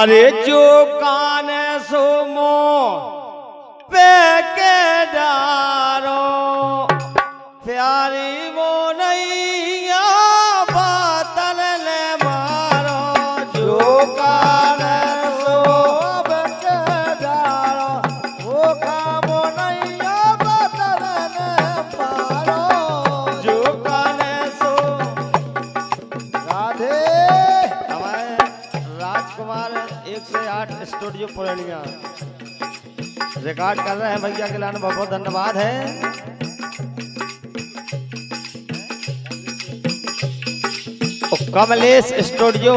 अरे जो कान सुमो पे के डारो प्यारी वो नैया बातल ले मारो जो कान सो पे के डारो वो खामो नैया बातल ले मारो जो कान सो राधे राजकुमार 108 स्टूडियो पुरानिया रिकॉर्ड कर रहे हैं भैया के लाने बहुत बहुत धन्यवाद है। कमलेश स्टूडियो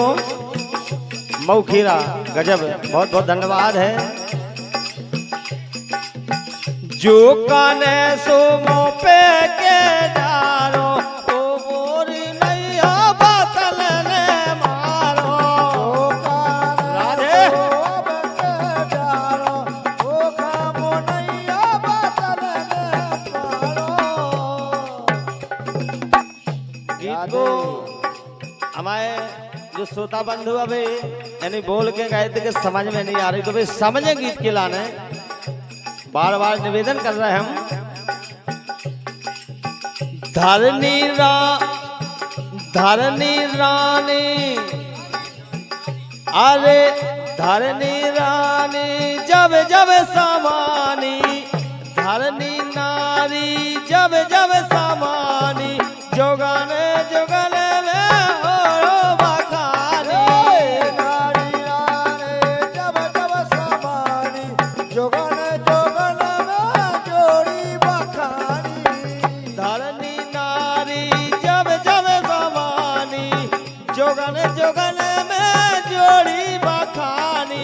मऊखीरा गजब बहुत बहुत धन्यवाद है। जो काने सो मो पे के डारो हमारे जो श्रोता बंधु अभी यानी बोल के गए थे कि समझ में नहीं आ रही तो भाई समझे गीत के लाने बार बार निवेदन कर रहे हैं हम। धरनी रानी अरे धरनी रानी जब जब समानी धरनी नारी जब जब समानी जोगाने जोगाने जोगन जोगन में जोड़ी बखानी धरनी नारी जब जब समानी जोगन जोगन में जोड़ी बखानी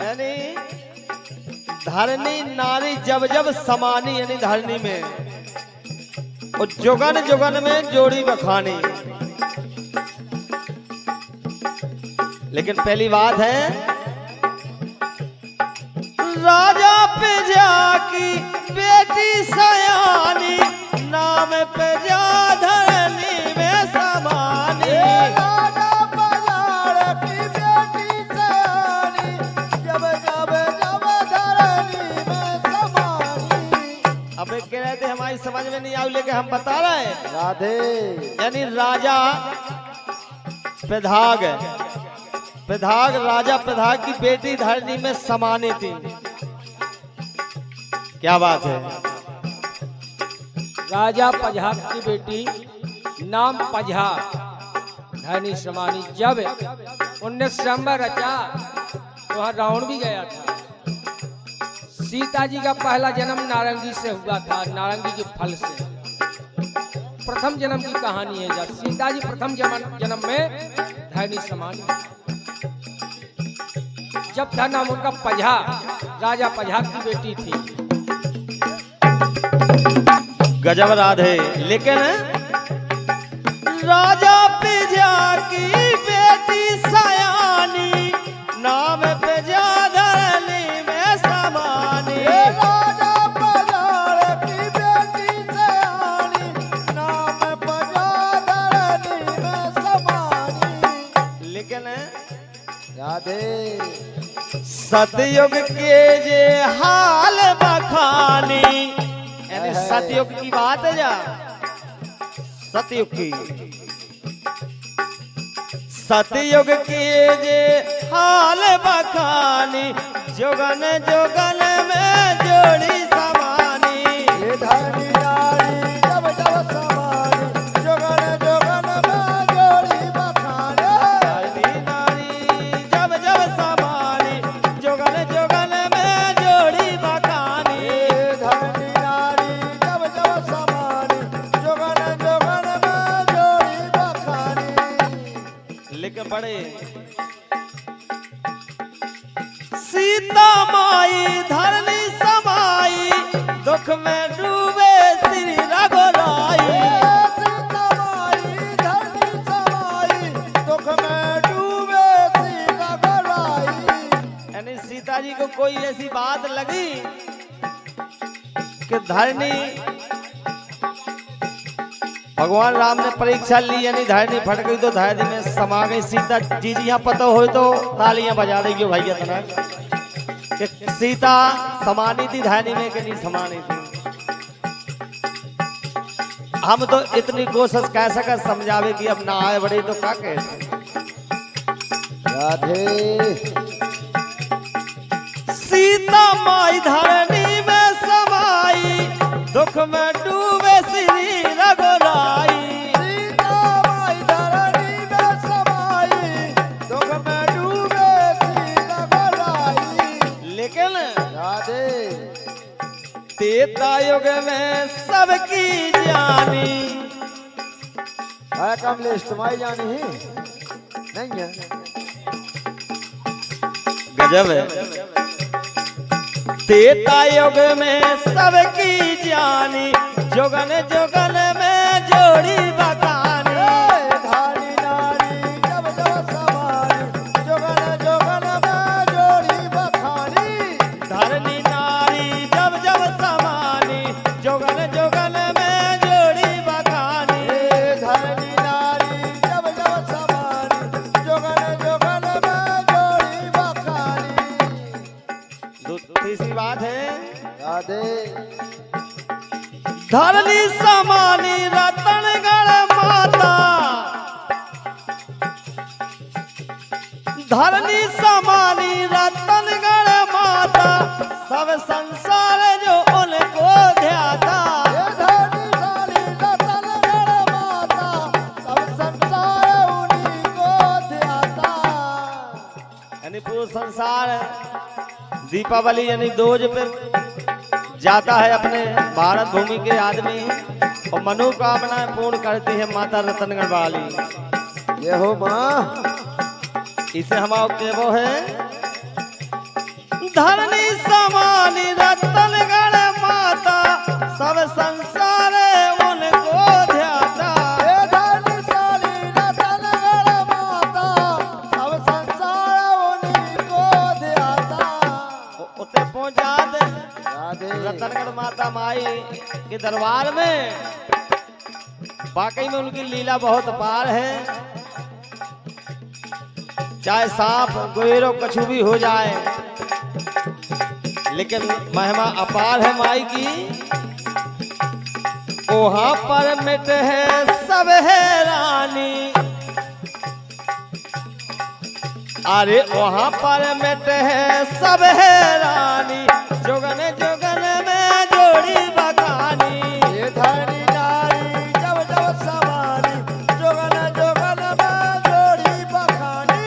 यानी धरनी नारी जब जब समानी यानी धरनी में और जोगन जोगन में जोड़ी बखानी। लेकिन पहली बात है राजा पे जाकी बेटी सयानी नाम पे जा धरनी में समानी राजा पधार की बेटी सयानी जब जब जब धरनी में समानी। अब कह रहे थे हमारी समझ में नहीं आई लेकिन हम बता रहे हैं राधे यानी राजा प्रधाग राजा प्रधाग की बेटी धरनी में समानी थी। क्या बात है। राजा पझाक की बेटी नाम पझाक धरनी समानी जब उनने स्वयंवर रचा तो वहाँ रावण भी गया था। सीता जी का पहला जन्म नारंगी से हुआ था नारंगी के फल से प्रथम जन्म की कहानी है। जब सीता जी प्रथम जन्म में धरनी समानी जब था नाम उनका पझा राजा पझाक की बेटी थी। गजब राधे। लेकिन राजा पिजा की बेटी सयानी नाम पे जा धरनी में समानी राजा पधार की बेटी सयानी नाम पे जा धरनी में समानी। लेकिन राधे सतयुग के जे हाल बखानी यानी सतयुग की बात है जा सतयुग की जे हाल बखानी जोगन जोगन में जोड़ी समानी धरनी नारी जब जब समानी जोगन जोगन में जोड़ी बखानी धरनी नारी जब जब समानी जोगन जोगन में जोड़ी बखानी धरनी नारी जब जब समानी जोगन जोगन में जोड़ी बखानी। लेकिन बड़े सीता माई धरनी समाई दुख में डूबे श्री रघुराई सीता माई धरनी समाई दुख में डूबे श्री रघुराई यानी सीता जी को कोई ऐसी बात लगी कि धरनी भगवान राम ने परीक्षा ली, यानी धरनी फट गई तो धरनी में समा गई सीता जी। यहाँ पता हो तो तालियां बजा देगी भैया तना कि सीता समानी थी धरनी में कि नहीं समानी थी। हम तो इतनी कोशिश कैसे कर समझावे कि अब ना आए बड़े तो क्या कहते। राधे सीता माई धरनी में समाई, दुख में डूबे श्री रघुराई। सीता माई धरनी में समाई, दुख में डूबे श्री रघुराई। लेकिन राधे त्रेता युग में सबकी जानी। है कमलेश तुम्हारी जानी ही नहीं है। गजब है। त्रेता युग में सबकी जानी, जुगन जुगन में जोड़ी बखानी। धानी नारी जब जब समानी, जुगन जुगन में जोड़ी बखानी। धरनी नारी जब जब समानी, जुगन जुगन में जोड़ी बखानी। धरनी नारी जब जब समानी, जुगन जुगन में जोड़ी बखानी। तीसरी बात है राधे धरनी समानी रतनगढ़ माता। धरनी समानी रतनगढ़ माता, सब संसार जो उनको ध्याता। ये धरनी साली रतनगढ़ माता, सब संसार उन्हीं को ध्याता। यानी पूरा संसार दीपावली यानी दोज पे जाता है अपने भारत भूमि के आदमी और मनोकामनाएं पूर्ण करती है माता रतनगढ़ वाली। ये हो माँ इसे हम के वो है धरनी समानी रतनगढ़ माता, सब संसार उनको ध्याता। ये धरनी साली रतनगढ़ माता, सब संसार उन्हीं को ध्याता। उते पहुंचा दे राधे रतनगढ़ माता माई के दरबार में। वाकई में उनकी लीला बहुत अपार है। चाहे सांप गोयरो कछु भी हो जाए, लेकिन महिमा अपार है माई की। वहां पर मिट है सब हैरानी। अरे वहां पर मिट है सब हैरानी, जुगन जुगन में जोड़ी बखानी। ये धरनी नारी जब जब समानी, जुगन जुगन में जोड़ी बखानी।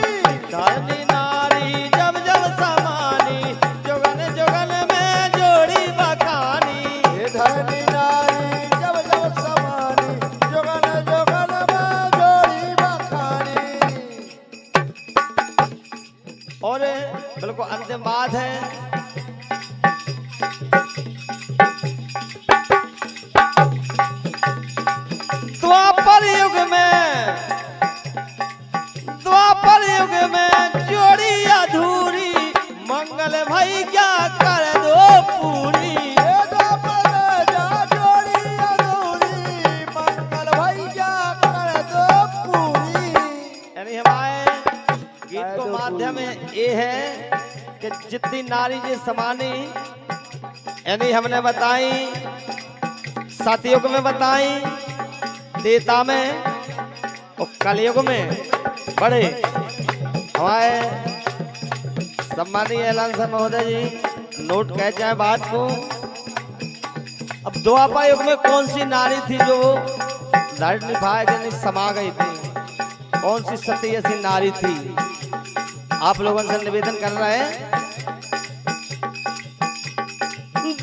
धरनी नारी जब जब समानी, जुगन जुगन में जोड़ी बखानी। ये धरनी नारी जब जब समानी, जुगन जुगन में जोड़ी बखानी। और बिल्कुल अंतिम बात है द्वापर युग में, द्वापर युग में जोड़ी अधूरी, मंगल भई क्या कर दो पूरी। ये द्वापर में जा जोड़ी अधूरी, मंगल भैया कर दो पूरी। यानी हमारे गीत को माध्यम ये है कि जितनी नारी जी समानी यानी हमने बताई, सतयुग में बताई, त्रेता में और कलयुग में बड़े। हमारे सम्मानीय ऐलान से महोदय जी नोट कह जाए बात को। अब द्वापर युग में कौन सी नारी थी जो धरनी निभाए के नहीं समा गई थी? कौन सी सती ऐसी नारी थी? आप लोगों से निवेदन कर रहे हैं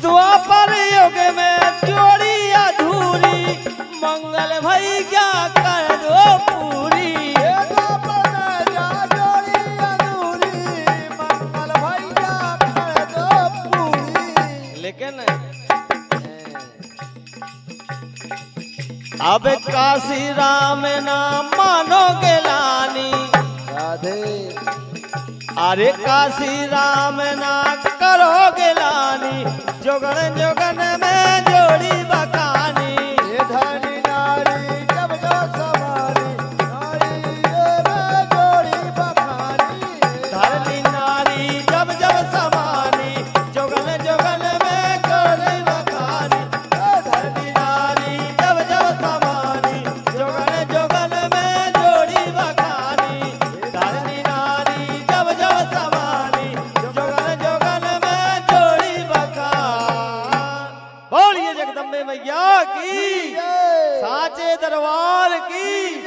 द्वापर युग में जोड़ी अधूरी, मंगल भई क्या कर दो पूरी। ये द्वापर में जा जोड़ी अधूरी, मंगल भैया कर दो पूरी। लेकिन अब काशी राम नाम मानोगे लानी। राधे अरे काशी राम ना करोगे लानी, जुगन जुगन में जोड़ी बखानी। ये धरनी नारी मैया की, जय। साचे दरबार की।